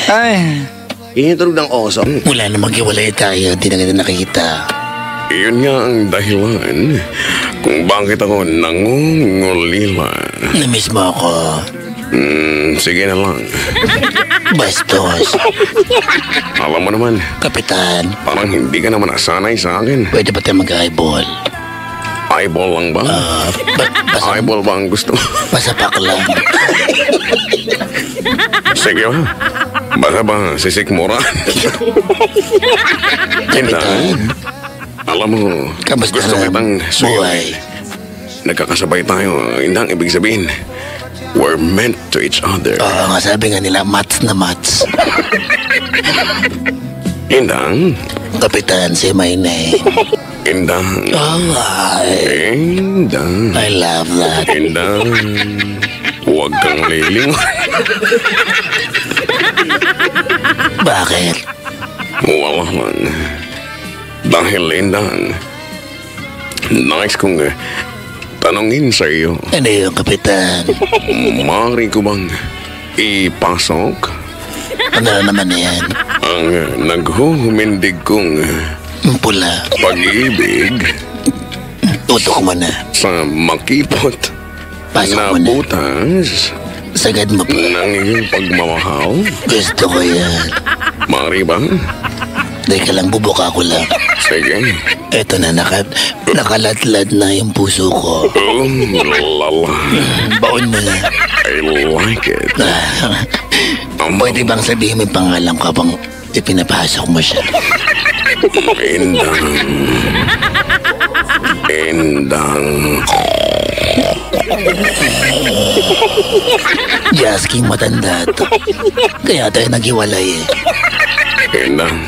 Ay, Initulog ng oso. wala na maghiwalay tayo. Hindi na kita nakikita. Iyon nga ang dahilan kung bakit ako nangungulila. Namiss mo ako. Sige na lang. Bastos. Alam mo naman, Kapitan, parang hindi ka naman nasanay sa akin. pwede ba tayo mag-eyeball? Eyeball lang ba? Eyeball ba ang gusto? Pasapak lang. Sige ba? Baka ba sisikmura? Kapitan, Alam mo, kamusta gusto na kitang buhay? suyuin. Nagkakasabay tayo. Hindi ang ibig sabihin. We're meant to each other. Oo nga, sabi nga nila, mats na mats. Indang. Kapitan, say my name. Indang. Alright. Indang. I love that. Indang. Huwag kang lilingon. Bakit? Wala lang. Dahil Indang, nais kong tanongin sa iyo. Ano yung kapitan? Maaari ko bang ipasok Ano naman yan? ang naghuhumindig kong Ang pula. pag-ibig Tutok mo na. sa makipot Pasok na mo na. butas Sagad mo pa. ng iyong pagmamahal? Gusto ko yan. Maaari ba? Teka lang, bubuka ko lang. Sige. Eto na, nakaladlad na yung puso ko. Oh, lala. Baon mo na. I like it. Pwede bang sabihin mo yung pangalan ko habang ipinapasok mo siya? Indang. Indang. Jasking matanda to. Kaya tayo naghiwalay eh. Indang.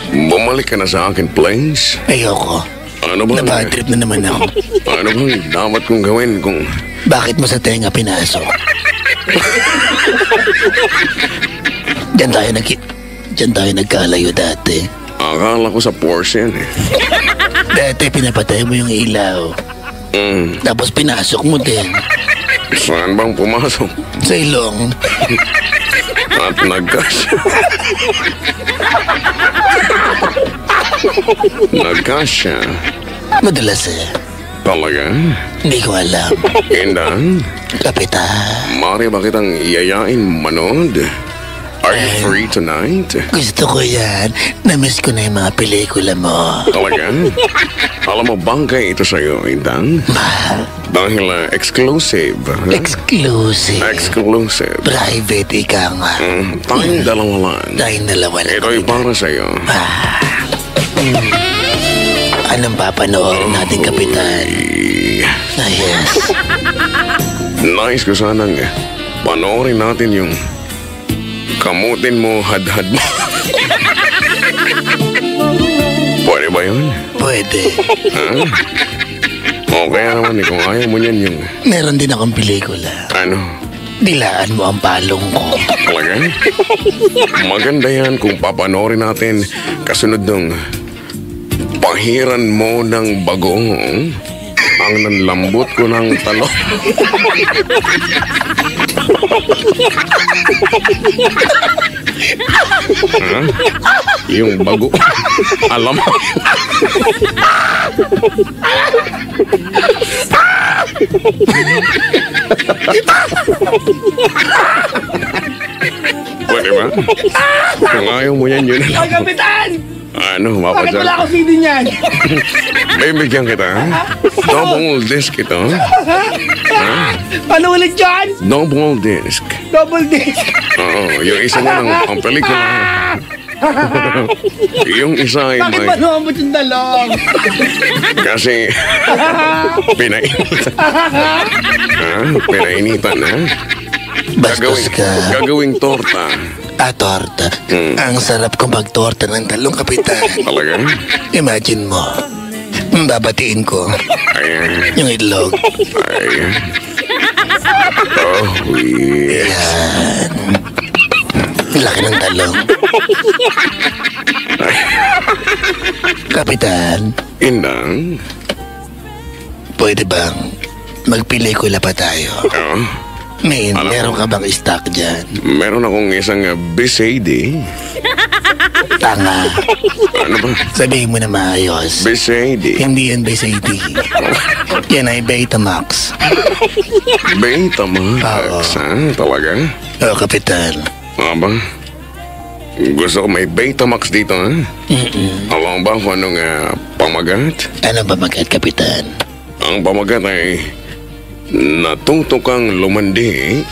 Bumalik ka na sa akin, please. Ayoko. Ano ba? Nabad trip na naman ako. Ano bang dapat kong gawin kung... Bakit mo sa tenga pinasok? Diyan tayo nagkalayo dati. Akala ko sa Porsche yan eh. Dati pinapatay mo yung ilaw. Tapos pinasok mo din. Saan bang pumasok? Sa ilong. At nagkasya. Nagkasya. Madalas eh. Talaga? Hindi ko alam. Indang, Kapitan. maaari ba kitang iyayain manood? Are you free tonight? Gusto ko yan. Namiss ko na yung mga pelikula mo. Talaga? Alam mo, bangkay ito sa'yo, Indang. Mahal. Dahil exclusive. Exclusive. Exclusive. Private ika nga. Tayong dalawa lang. Tayong dalawa lang. Ito'y para sa'yo. Anong papanoorin natin, Kapitan? Ah, yes. Nais ko sanang panoorin natin yung kamutin mo, hadhad mo. Pwede ba yun? Pwede. O kaya naman kung ayaw mo niyan yung... Meron din akong pelikula. Ano? Dilaan mo ang palong ko. Talaga? Maganda yan kung papanoorin natin kasunod ng pahiran mo ng bagong ang nanlambot ko ng talong. Yung bago. Alam mo. Pwede ba? Kung ayaw mo yan, yun. Ay, Kapitan! Ano, Bakit mapadyan? wala ako CD niyan? Bibigyan kita, ha? Double disc ito. Ano ulit yan? Double disc. Double disc. Oo, yung isa mo ng ang pelikula. Yung isa ay Bakit may... ba naman yung dalong? Kasi... Pinainitan. Pinainitan, ha? Bastos ka. Gagawing torta. Torta. Ang sarap kong magtorta ng talong, Kapitan. Talaga? Imagine mo. Babatiin ko. Ayan. Yung itlog. Ayan. Oh, yes. Yan. Laki ng talong. Kapitan, Indang. pwede bang magpelikula pa tayo? Oh, Meron ka bang stock dyan? Meron akong isang Bisade. Tanga. Ano ba? Sabihin mo na maayos. Bisade. Hindi yan Bisade. Yan ay Betamax. Betamax, ha? Talaga? Oo, Kapitan. Aba? Gusto ko may Betamax dito, ha? Alam mo ba kung anong pamagat? Ano ba magat, Kapitan? Ang pamagat ay natuto kang lumandi,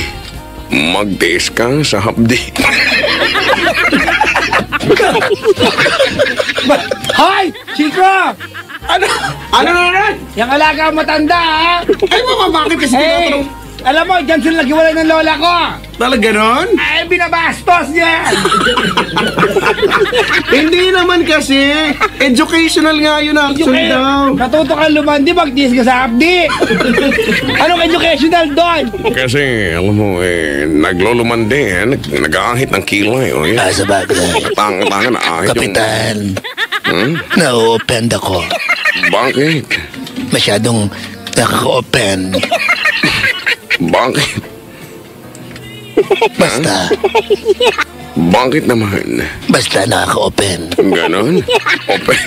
magtiis ka sa hapdi. Hoy! Chico! Ano na? Yung alaga matanda, ha? Ay, mama, bakit kasi Hey! tinatanong? Alam mo, dyan sila naghiwalay ng lola ko. Talaga nun? Ay, binabastos niya. Hindi naman kasi. Educational nga yun actually daw. Natuto kang lumandi, magtiis ka sa hapdi. Anong educational doon? Kasi, alam mo, naglolumandi, nag-aahit ng kilay. Oh, yeah. Sa bagay. Tangan na ahit Kapitan, yung... na-open ako. Bakit? Masyadong nakaka-open. Bakit? Basta, Bakit naman? basta nakaka-open. Ganon? Open?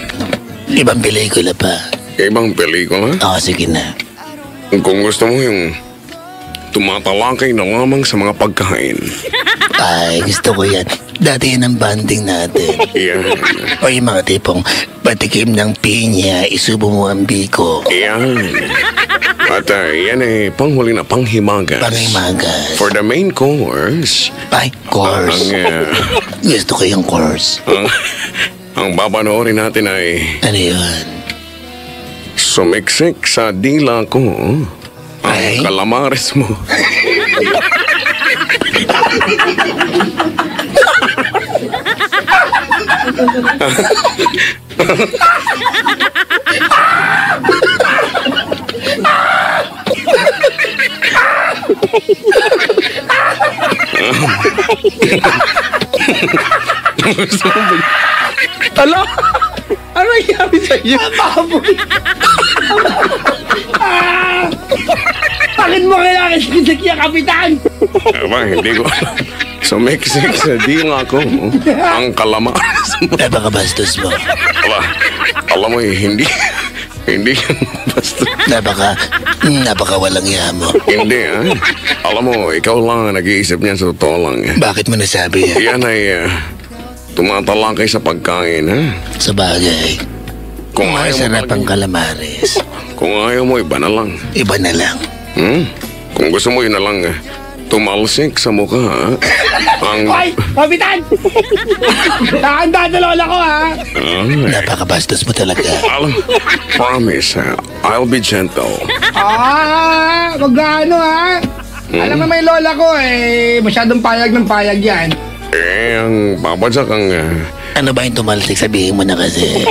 Ibang pelikula pa. Ibang pelikula? Oo, sige na. Kung gusto mo yung tumatalakay na lamang sa mga pagkain. Ay, gusto ko yan. Dati yan ang banding natin. Yan. O yung mga tipong patikim ng pinya, isubo mo ang biko. Yan. At yan ay panghuli na panghimagas. Pangimagas. For the main course, Ay, course. Gusto ko yung course. ang papanoorin natin ay Ano yun? sumiksik sa dila ko ang Ay? kalamares mo. Ala? Ano nangyari sa'yo? Baboy. Bakit mo kailangan sinisik yan, Kapitan? Aba, hindi ko alam. Sumiksik sa dila ko ang kalamares mo. Napakabastos mo. Aba, alam mo hindi yan basta. Napakawalang iya mo. Hindi, ha? Alam mo, ikaw lang ang nag-iisip niyan sa totoo lang. Bakit mo nasabi yan? Yan ay tumatalakay sa pagkain, ha? Sa bagay. Kung ayaw mo Masarap ang talaga- calamares. Kung ayaw mo, iba na lang. Iba na lang. Kung gusto mo, yun na lang, tumalsik sa mukha, ha? Ang... Hoy, Kapitan! Nakahanda sa lola ko, ha? Napakabastos mo talaga. Alam, promise, ha? I'll be gentle. Magkano, ha? Alam mo may lola ko, masyadong payag ng payag yan. Ang babadyak ang... Ano ba yung tumalsik? Sabihin mo na kasi.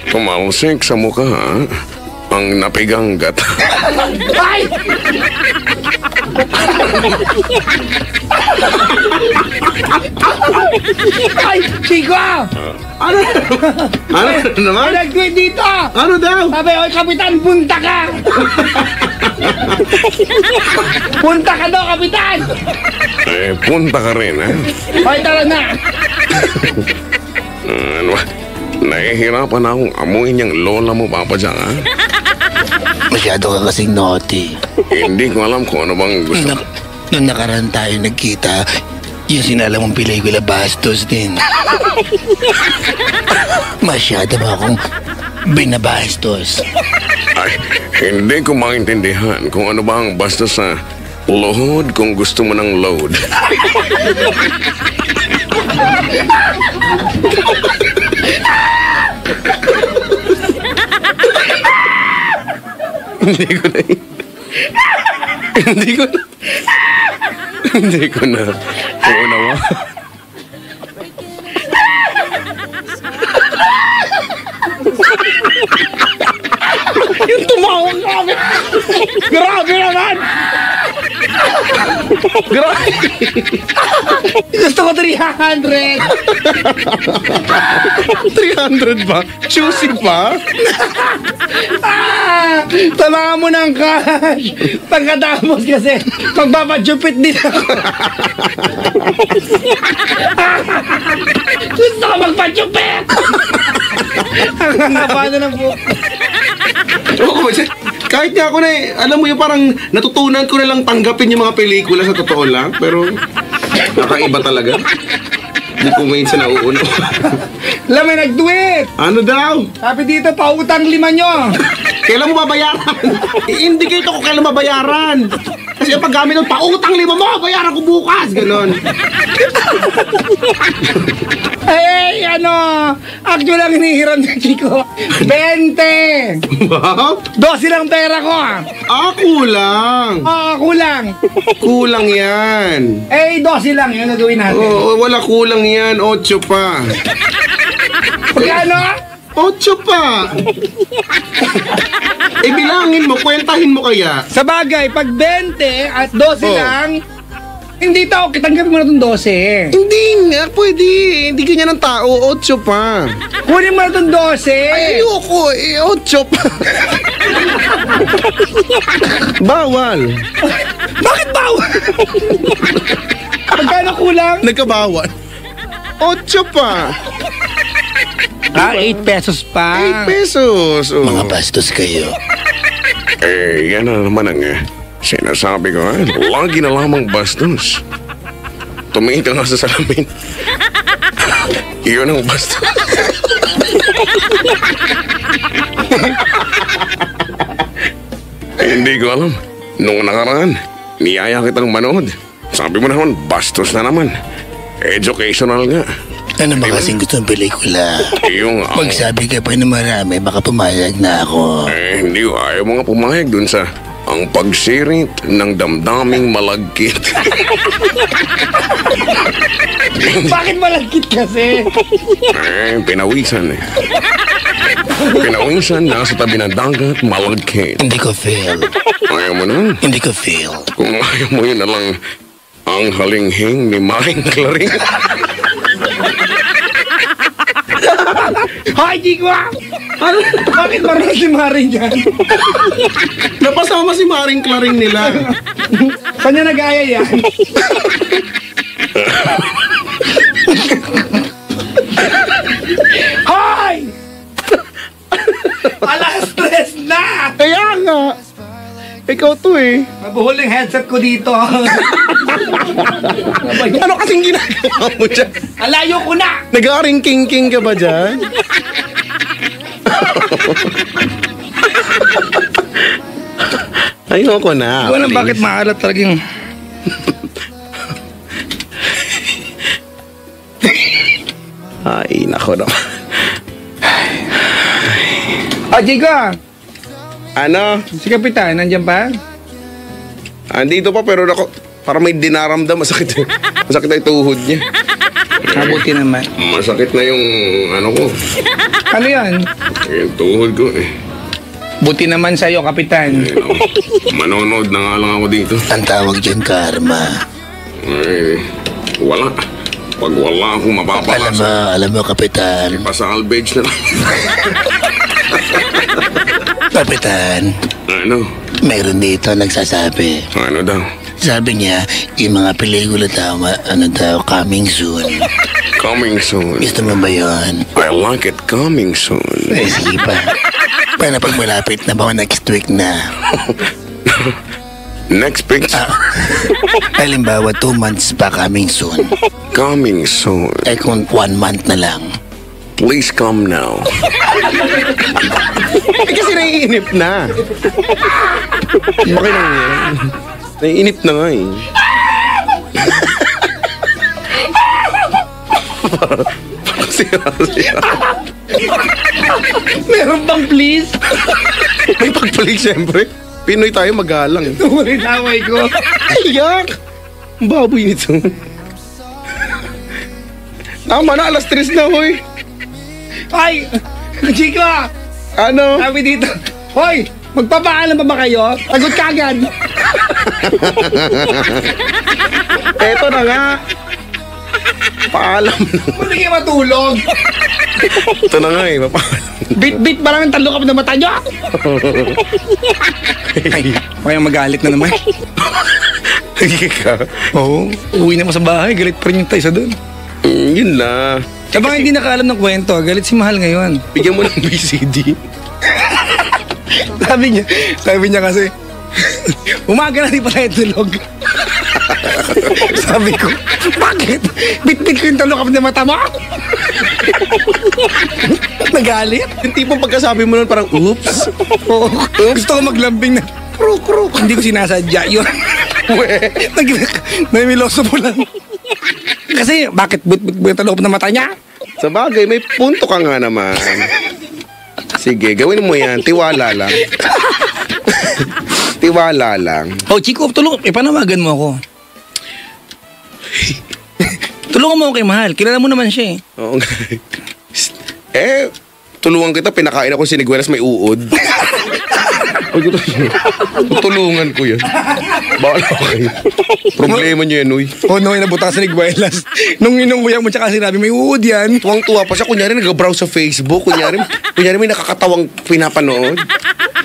tumalsik sa mukha, ha? Ang napigang gata. Ay! Ay, Chico! Ano naman? Ay, nag-tweet dito! Ano daw? Sabi, oy, Kapitan, punta ka! Punta ka daw, Kapitan! Punta ka rin, ha? Oy, tara na! Ano ba? Nahihirapan akong amuin yung lola mo, Papa Jack, ha? Masyado ka kasing naughty. Hindi ko alam kung ano bang gusto. Nung nakaraan tayo nagkita, yung sinala mong pelikula bastos din. Masyado ba akong binabastos? Ay, hindi ko maintindihan kung ano ba ang basta sa load kung gusto mo ng load. Hindi ko na... Hindi ko na... Hindi ko na... Uunawa. Yung tumawag kami! Grabe naman! Grabe. Gusto ko 300. 300 ba? Choosy pa? Tamaan mo ng cash. Pagkatapos kasi, magpapachupit din ako. Gusto ko magpachupit. Ang haba na ng buhok. Oo, kahit nga ako na alam mo yung parang natutunan ko na lang tanggapin yung mga pelikula sa totoo lang. Pero, nakaiba talaga. Hindi ko ngayon sa nauuno. Alam, may nag-tweet. Ano daw? Sabi dito, pautang 5 nyo. Kailan mo babayaran? I-indicate ako kailan mabayaran. Kasi yung paggamit ng pautang 5 mo, bayaran ko bukas. Ganon. Ay, actually lang hinihiram ng Chico. 20. Wow? 12 lang pera ko. Kulang. Kulang. Kulang yan. 12 lang yun gagawin natin. Oo, wala kulang yan. 8 pa. Pagkano? 8 pa. Bilangin mo, kwentahin mo kaya. Sa bagay, pag 20 at 12 lang, hindi tao, kitanggapin mo na itong 12. Hindi nga, pwede. Hindi ganyan ang tao. 8 pa. Kunin mo na itong 12. Ayoko, 8 pa. Bawal. Bakit bawal? Pagkano kulang? Nagkabawal. 8 pa. 8 pesos pa. 8 pesos. Oh. Mga bastos kayo. Yan na naman ang sinasabi ko. Lagi na lamang bastos. Tumingin ka nga sa salamin. Iyon ang bastos. Hindi ko alam. Nung nakaraan, niyaya kitang manood. Sabi mo naman, bastos na naman. Educational nga. Ano ba kasing gusto ng pelikula? Yung Magsabi ka pa na marami, baka pumayag na ako. hindi ko. Ayaw mo nga pumayag dun sa ang pagsirit ng damdaming malagkit. Bakit malagkit kasi? Pinawisan. Pinawisan, nasa tabi ng dagat, malagkit. Hindi ko feel. Ayaw mo na. Hindi ko feel. Kung ayaw mo yun na lang ang halinghing ni Maring Claring. Hoy, Chico! Bakit marunong si Maring dyan? Napasama si Maring Claring nila. Kanya nag-aya yan. Hoy! Alas 3 na! Kaya nga. Ikaw to eh. Mabuhol yung headset ko dito. Ano kasing ginagawa mo dyan? Alayo ko na! Nag-aring king-king ka ba dyan? Ayoko na. Hindi ko alam please. bakit maalat talagang... Ay, nako naman. Chico! Ano? Si Kapitan, nandiyan pa? Andito pa pero nako, para may dinaramdam. Masakit. Masakit na yung tuhod niya. Mabuti naman. Masakit na yung ano ko. Ano yan? Yung tuhod ko eh. Buti naman sa'yo, Kapitan. Manonood na nga lang ako dito. Ang tawag dyan, karma. Wala. Pag wala akong mapapakasa, Alam mo, Kapitan. pasalvage na lang. Kapitan, Ano? meron dito nagsasabi. Ano daw? Sabi niya, yung mga pelikula daw, coming soon. Coming soon. Gusto mo ba yun? I like it coming soon. Sige pa. Paano pag malapit na ba next week na? Next picture. Halimbawa, 2 months pa coming soon. Coming soon. Eh kung 1 month na lang. Please come now. Kasi naiinip na. Okay lang yan. Naiinip na nga eh. Sira. Meron bang please? May pagpalik siyempre. Pinoy tayo magalang. Tuloy taway ko. Ayak! Ang baboy nito. Tama na, alas 3 na, hoy. Ay! Chico! Ano? Sabi dito, hoy! Magpapaalam pa ba kayo? Sagot ka agad! Eto na nga. Paalam na. Hindi kayo matulog. Ito na nga eh, papaalam. Bit-bit parang talo kami na mata nyo. Ay, kaya magalit na naman. Hindi ka. Oo, uwi na mo sa bahay, galit pa rin yung Tay sa doon. Yun na. Baka hindi nakaalam ng kwento, galit si Mahal ngayon. Bigyan mo ng BCD. Sabi niya kasi, umaga na di pa tayo tulog. Sabi ko, bakit? Bit-bit ko yung talo kami na mata mo. Nagalit. Yung tipong pagkasabi mo nun parang, oops. Oo, gusto ko maglambing na, kruk. Hindi ko sinasadya yun. Namiloso mo lang. Kasi, bakit bit-bit ko yung talo kami na mata niya? Sa bagay, may punto ka nga naman. Sige, gawin mo yan. Tiwala lang. Tiwala lang. Oh, Chico, tulungan. Panawagan mo ako. Tulungan mo ako kay Mahal. Kilala mo naman siya eh. Oo nga. Tulungan kita. Pinakain ako siniguelas may uod. Tulungan ko yan. Bahala kayo. Problema niyo yan, uy. Oh no, inabutas ni Guelas. Nung inungguya mo tsaka sinabi, may uod yan. Tuwang-tuwa pa siya. Kunyari nag-browse sa Facebook. Kunyari may nakakatawang pinapanood.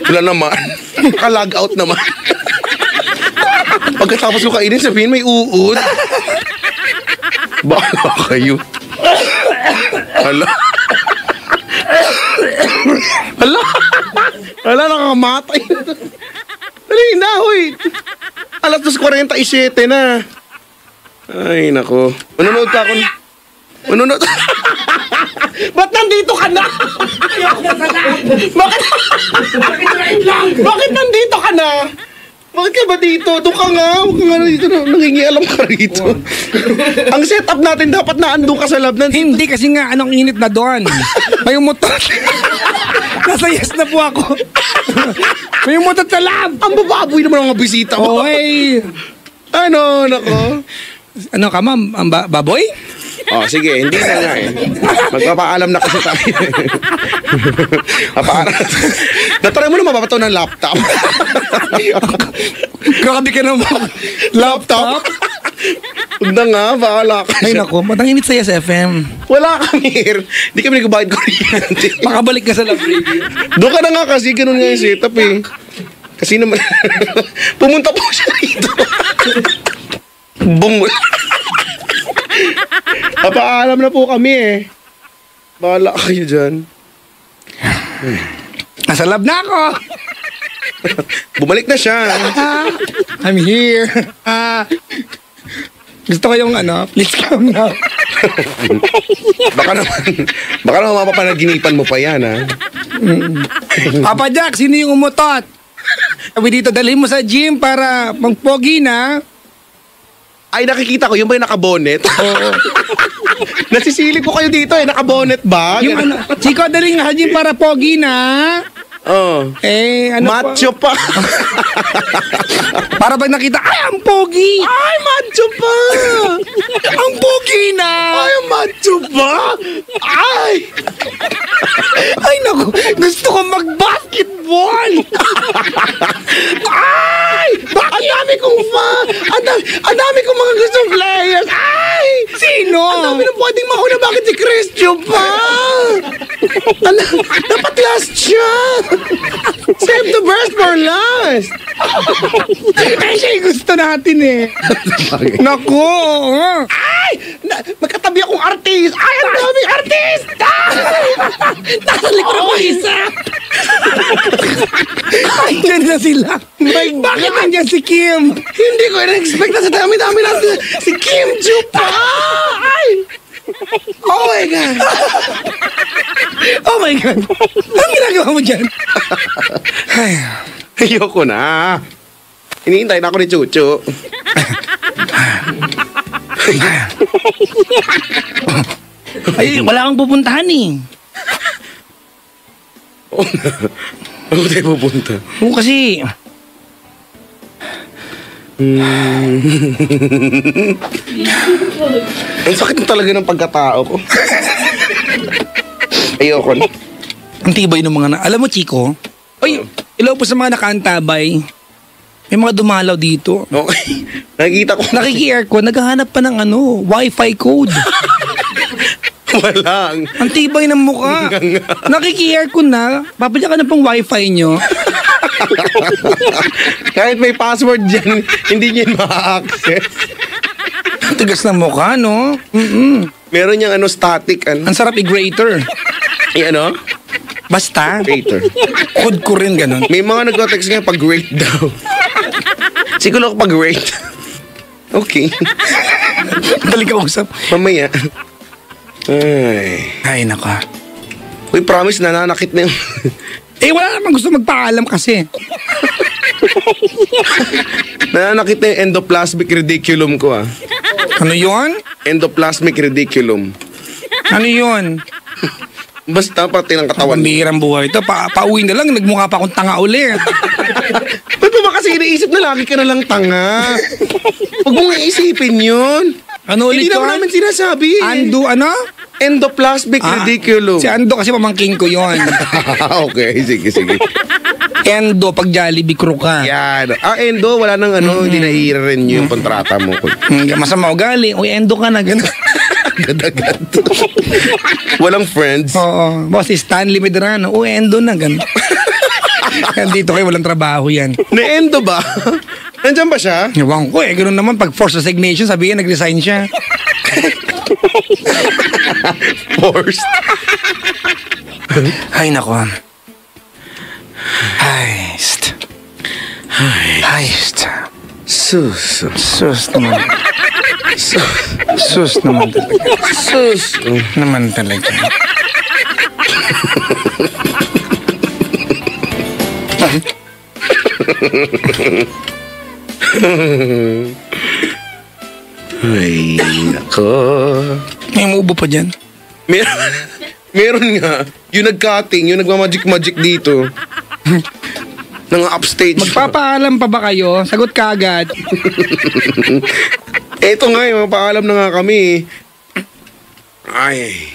Wala naman. Naka-log out naman. Pagkatapos ko kainin, sabihin may uod. Bahala kayo. Hala. Hala, nakamatay. Dali na, huy. Alas 2:47 na. Ay, nako. Manunod ka ako. Manunod. Ba't nandito ka na? Bakit nandito ka na? Bakit ka ba dito? Doon ka nga. Huwag ka nga dito. Nangingialam ka rito. Ang setup natin dapat na andun ka sa lab ng... Hindi kasi nga, anong init na doon. May umutot. Nasa yes na po ako. May umutot sa lab. Ang bababoy naman ang mga bisita mo. Oy. Ano, nako. Ano ka, ma'am? Ang baboy? Oh, sige, hindi na nga eh. Magpapaalam na kasi tayo. Papaalam. Natry mo na mababato ng laptop. Grabe ka naman. Laptop? Huwag na nga, bahala ka. Ay nako, matang init sa SFM. Wala kami here. Hindi kami nagbabayad kuryente. Makabalik ka sa Love Radio. Doon ka na nga kasi, ganun nga yung setup eh. Kasi naman, pumunta po siya dito. Bum. Papaalam na po kami eh. Bahala kayo dyan. Nasa lab na ako. Bumalik na siya. I'm here. Gusto ko yung please come now. Baka naman mapapanaginipan mo pa yan, ha? Papa Jack, sino yung umutot? Sabi dito, dalhin mo sa gym para magpogi na. Ay, nakikita ko, yung ba yung nakabonet? Oo. Nasisilip ko kayo dito eh, nakabonet ba? Yung Chico, dalhin nga sa gym para pogi na. Oh. Macho pa. Para ba nakita, ay, ang pogi! Ay, macho pa! Ang pogi na! Ay, macho pa! Ay! Ay, naku, gusto ko mag-basketball! Ay! Ang dami kong fan! Ang dami kong mga gustong players! Ay! Sino? Ang dami na pwedeng mauna, bakit si Christian pa? Dapat last siya! Save the best for last! Ay, siya yung gusto natin eh. Naku! Ay! Magkatabi akong artist! Ay, ang daming artist! Nasa likod ako isa! Ay, dyan na sila. Bakit nandiyan si Kim? Hindi ko in-expect na sa dami-dami natin. Si Kim Joo pa! Ay! Oh my God! Oh my God! Anong ginagawa mo dyan? Ay, ayoko na. Hinihintay na ako ni Chucho. Ay, wala kang pupuntahan eh. Oo na. Ako tayo pupunta. Oo kasi... Ang sakit na talaga ng pagkatao ko. Ayoko na. Ang tibay ng mga Alam mo, Chico? Ay, ilaw po sa mga nakaantabay. May mga dumalaw dito. Okay. Nakikita ko. Nakiki-aircon, naghahanap pa ng Wi-Fi code. Walang. Ang tibay ng mukha. Nakiki-aircon na, papadya ka na pang Wi-Fi nyo. Kahit may password dyan, hindi niya ma-access. Tigas ng mukha, no? Meron niyang static, Ang sarap i-grater. Basta. Grater. Code ko rin ganun. May mga nag-text nga pag-grate daw. Siguro ako pag-grate. Okay. Dali ka usap. Mamaya. Ay, naka. Uy, promise, nananakit na yung... Wala namang gusto magpaalam kasi. Nananakit na yung endoplasmic reticulum ko, Ano yun? Endoplasmic reticulum. Ano yun? Basta pati ng katawan. Pambihirang buhay ito. Pauwi na lang, nagmukha pa akong tanga ulit. Ba't mo ba kasi iniisip na lagi ka na lang tanga? Huwag mong iisipin yun. Ano ulit Hindi naman namin sinasabi. Endoplasmic reticulum. Si Ando kasi pamangking ko yun. Okay, sige. Endo, pag Jollibee crew ka. Yan. Endo, wala nang hindi na i-renew yung kontrata mo. Masama ugali. Uy, Endo ka na. Ganun. Agad-agad. Walang friends. Oo. Boss, si Stanley Medrano. Uy, Endo na. Ganun. Dito kayo, walang trabaho yan. Na-endo ba? Nandyan ba siya? Ewan ko ganun naman. Pag forced resignation, sabihin, nag-resign siya. Forced. Ay, nako. Heist. Sus. Sus naman. Sus naman talaga. Sus. Naman talaga. Ay, nako. May umuubo pa dyan. Meron nga. Yung nag-cutting, yung nagmamagic-magic dito. Nang upstage. Magpapaalam pa ba kayo? Sagot ka agad. Eto nga, magpaalam na nga kami. Ay.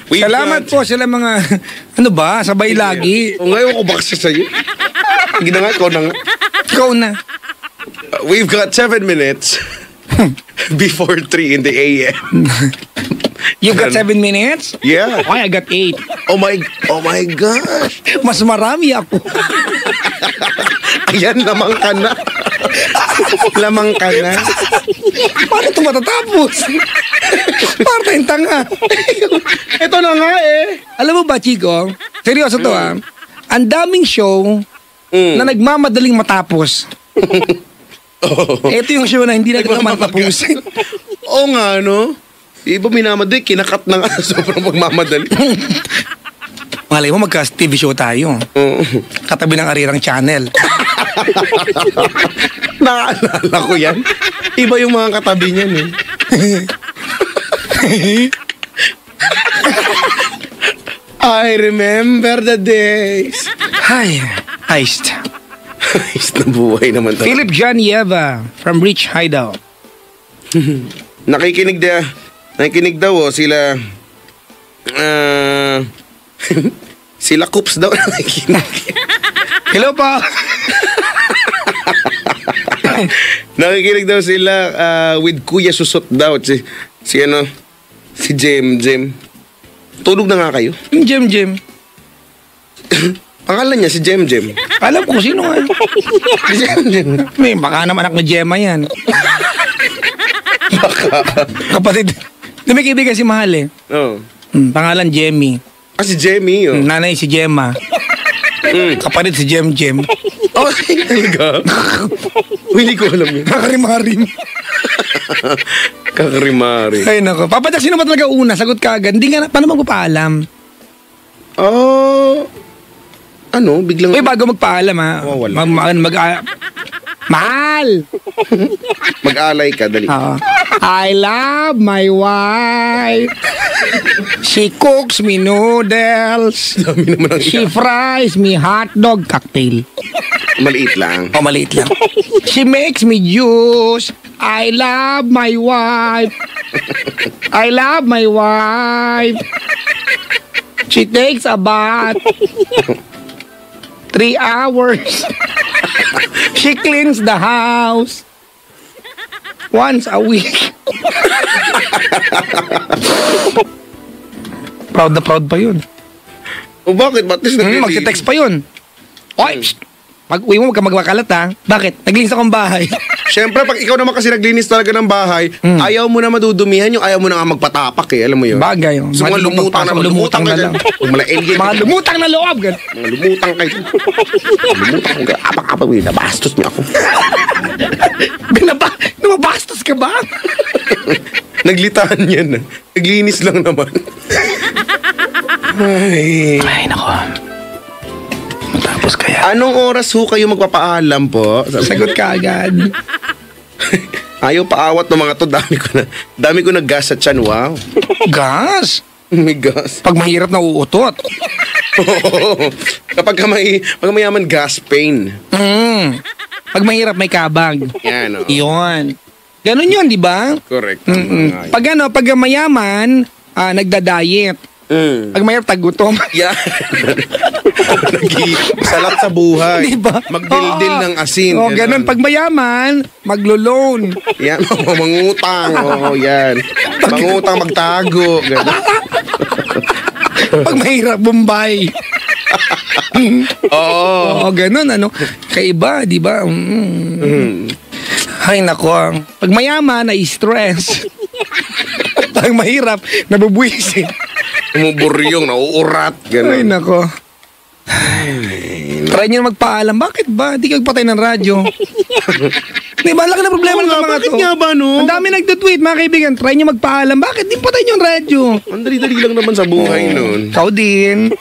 Salamat po sila mga... Ano ba? Sabay lagi. O ngayon ko ba kasi sa'yo? Hindi na nga, ikaw na nga. Ikaw na. We've got 7 minutes before 3 in the AM. You've got 7 minutes? Yeah. Okay, I got 8. Oh my gosh. Mas marami ako. Ayan, lamang ka na. Lamang ka na. Paano ito matatapos? Para tayong tanga. Ito na nga Alam mo ba, Chico? Seryoso to Ang daming show na nagmamadaling matapos. Ito yung show na hindi na matapos. Oo nga, no? Iba minamadali, kinakat na nga sobrang pagmamadali. Malay mo, magka-TV show tayo. Katabi ng Arirang Channel. Naalala ko yan. Iba yung mga katabi niyan I remember the days. Hi, Heist. Heist na buhay naman tayo. Philip John Yeva from Rich Hideout. Nakikinig daw sila sila Coops daw nakikinig. Hello pa. Nakikinig daw sila with Kuya Susot daw si Jem. Tulog na nga kayo. Yung Jem. Pangalan niya si Jem. Alam ko sino nga. Si Jem. May baka naman anak ni Gemma yan. Kapatid. May kaibigan si Mahal Oh. Pangalan Jemmy. Si Jemmy Nanay si Gemma. Kapatid si Jem. Oh, talaga? Hindi ko alam yun. Kakarimari. Ay nako. Papatak, sino ba talaga una? Sagot ka agad. Hindi nga, paano magpapaalam? Biglang... Uy, bago magpaalam Wala. Mahal! Mag-alay ka, dali. I love my wife. She cooks me noodles. Dami naman ang She fries me hot dog cocktail. Maliit lang. Maliit lang. She makes me juice. I love my wife. I love my wife. She takes a bath. 3 hours. She cleans the house once a week. Proud na proud pa yun. O bakit? Ba't naglilinis? Magte-text pa yun. Oy, pag-uwi mo, huwag ka magmakalat ha. Bakit? Naglinis akong bahay. Siyempre, pag ikaw naman kasi naglinis talaga ng bahay, ayaw mo na madudumihan yung ayaw mo na nga magpatapak eh. Alam mo yun? Bagay. So, mga lumutang na lumutang na lang. Mga lumutang na loob. Mga lumutang kayo. Lumutang ka. Apak-apak. Nabastos niya ako. Nabastos ka ba? Naglitaan yan. Naglinis lang naman. Ay, nako. Matapos kaya. Anong oras ho kayo magpapaalam po? Sagot ka agad. Ayaw paawat ng mga to. Dami ko na gas sa tiyan. Wow. Gas? May gas. Pag mahirap na uutot. Kapag mayaman, gas pain. Pag mahirap may kabag. Yan, o. Iyon. Ganun yun, di ba? Correct. Pag mayaman, nagda-diet. Pag mahirap, tagutom. Yan. Salat sa buhay. Diba? Magdildil ng asin. Ganun. Pag mayaman, maglo-loan. Yan, mangutang. Yan. Mangutang, magtago. Ganun. Pag mahirap, Bombay. Oo. Ganun, kaiba, di ba? Ay, nako. Pag mayaman, na-stress. Pag mahirap, nabubuisit. Umuburyong, nauurat. Ganun. Ay, nako. Try nyo na magpaalam. Bakit ba? Di ka magpatay ng radyo. Di ba? Laki na problema ng mga bakit to. nga ba, no? Ang dami nagtutweet, mga kaibigan. Try nyo magpaalam. Bakit? Di patay nyo yung radyo. Ang dali-dali lang naman sa buhay nun. Ikaw din.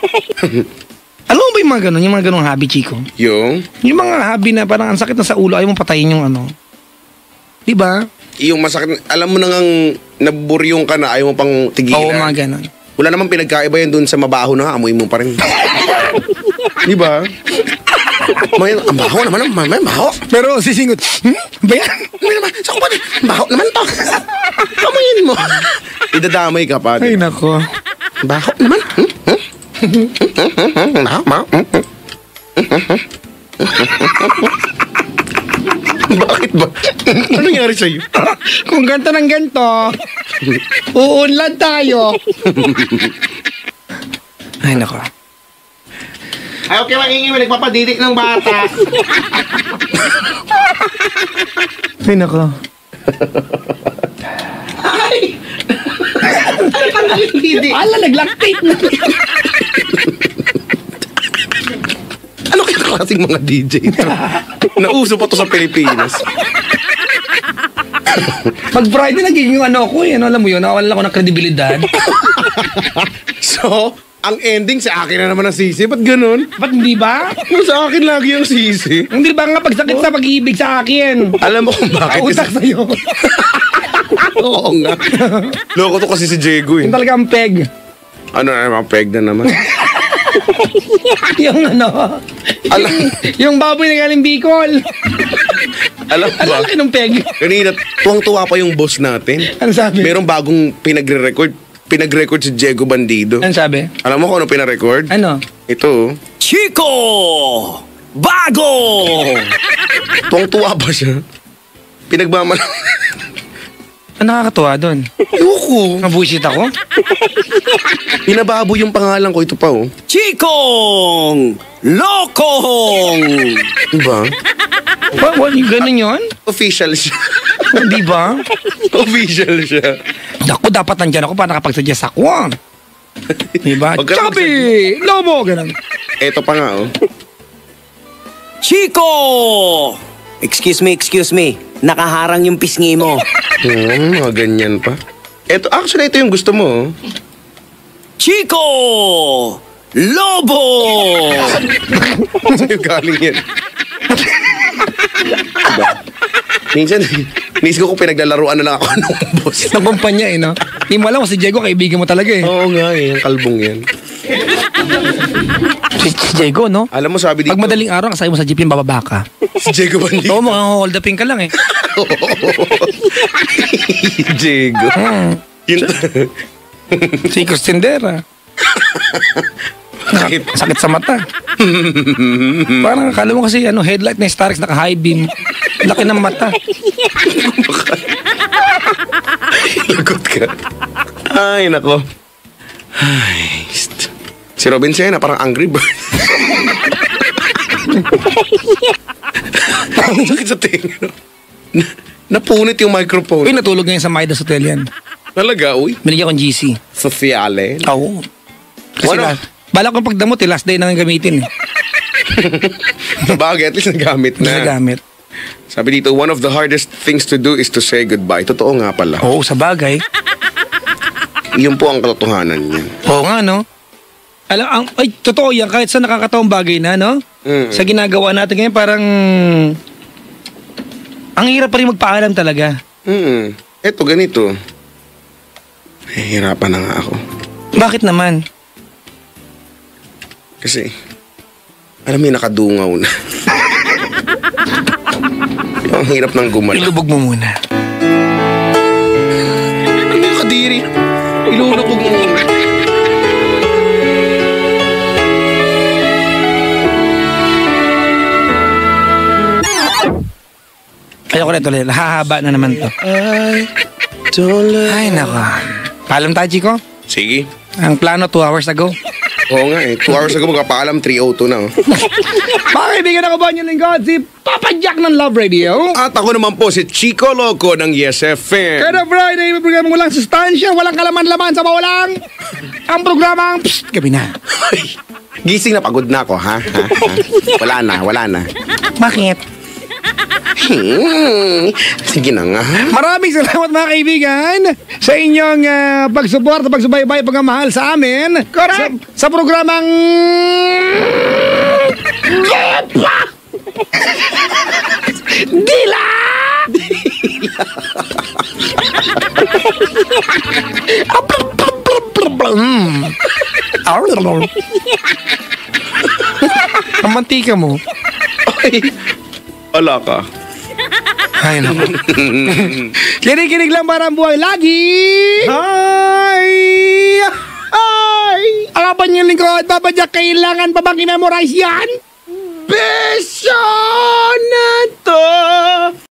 Alam mo ba yung mga ganun? Yung mga ganung hobby, Chico? Yung Yung mga hobby na parang ang sakit na sa ulo, ayaw mong patayin yung Di ba? yung masakit, alam mo na ngang naburyong ka na, ayaw mo pang tigilan. Oo, mga ganun. Wala namang pinagkaiba yan dun sa mabaho na, amoy mo pa rin. Di ba? Ang baho naman, may baho. Pero sisingot, ba yan? Amoy naman, sa kumpanya, baho naman to. Amoyin mo. Idadamay ka pa. Ay, nako. Baho naman. Baho. Bakit ba? Ano nangyari sa'yo? Kung ganito ng ganito, uunlad tayo. Ay, nako. Ayaw kayo maingin, nagpapadidik ng bata. Ay, nako. Ay! Ala, naglactate na. Ano kaya klaseng mga DJ ito? Nauso pa to sa Pilipinas. Pag Friday, nagiging ko alam mo yun, nawalan ako ng kredibilidad. So, ang ending sa akin na naman ang sisi. Ba't ganun? Ba't hindi ba? Sa akin lagi ang sisi. Hindi ba nga pagsakit sa pag-ibig sa akin? Alam mo kung bakit? Utak sa'yo. Oo nga. Loko to kasi si Diego eh. Yung talaga ang peg. Ano na naman, peg na naman. Yung yung baboy na galing Bicol. Alam Ano ba? laki ng peg? Kanina, tuwang-tuwa pa yung boss natin. Ano sabi? Merong bagong pinagre-record si Diego Bandido. Ano sabi? Alam mo kung ano pinarecord? Ano? Ito. Chico! Bago! Tuwang-tuwa pa siya. Pinagmamalang. Ano nakakatuwa doon? Yuko. Mabuisit ako? Pinababo yung pangalan ko. Ito pa oh. Chikong! Lokong! Diba? Yung ganun yun? Official siya. Di ba? Official siya. Naku, dapat nandyan ako para nakapagsuggest ako. Di ba? Huwag ka naman Chubby! Lobo! Ganun. Ito pa nga oh. Chico! Excuse me. Nakaharang yung pisngi mo. Mga ganyan pa. Actually, ito yung gusto mo oh. Chico! Lobo! Sa'yo galing yan. Diba? Minsan, inisip ko kung pinaglalaruan na lang ako ng boss. Ng kumpanya no? Hindi mo alam kung si Diego, kaibigan mo talaga Oo nga yung kalbong yan. Si Diego, no? Alam mo, sabi dito. Pag madaling araw, kasaya mo sa jeep yung bababa ka. Si Diego Bandido. Oo, hold upin ka lang eh. Diego. Yun. Si Christendera. Sakit sa mata. Parang akala mo kasi headlight na Starix naka-high beam. Laki ng mata. Lagot ka. Ay, nako. Ay, si Robin Sena parang Angry Bird. Sakit sa tinga. Napunit yung microphone. Uy, natulog ngayon sa Midas Hotel yan. Talaga, uy. Binigyan kong GC. Sociale. Oo. Kasi bala kong pagdamot last day na nga gamitin. Bagay, at least nagamit na. Nagamit. Sabi dito, one of the hardest things to do is to say goodbye. Totoo nga pala. Oo, sa bagay. Yun po ang katotohanan niya. Oo nga, no? Totoo yan, kahit sa nakakatawang bagay na, no? Sa ginagawa natin ngayon, parang ang hirap pa rin magpaalam talaga. Eto, ganito. Hihirapan na nga ako. Bakit naman? Kasi, alam mo yung nakadungaw na. Ang hirap ng gumalaw. Ilubog mo muna. Ano yung kadiri? Ilulubog mo muna. Ayoko na ito, hahaba na naman to. Ay, nako. Paalam tayo, Chico? Sige. Ang plano 2 hours ago. Oo nga 2 hours ago magpapaalam, 3:02 na. Mga kaibigan, ako ba niyong lingkod? Si Papa Jack ng Love Radio. At ako naman po si Chico Loco ng Yes FM. Kada Friday, may programa walang sustansya, walang kalaman-laman sa mawalang. Ang programang, gabi na. Gising na, pagod na ako, ha? Wala na. Bakit? Sige na nga. Maraming salamat mga kaibigan sa inyong pagsuporta, pagsubaybay, pagmamahal sa amin. Correct! Sa programang Dila! Ang mantika mo. Ay, wala ka. Ay, naku. Kinig-kinig lang para ang buhay lagi. Hi! Alaban niyo lingkod, Papa Jack, kailangan pa bang i-memorize yan? Bishop!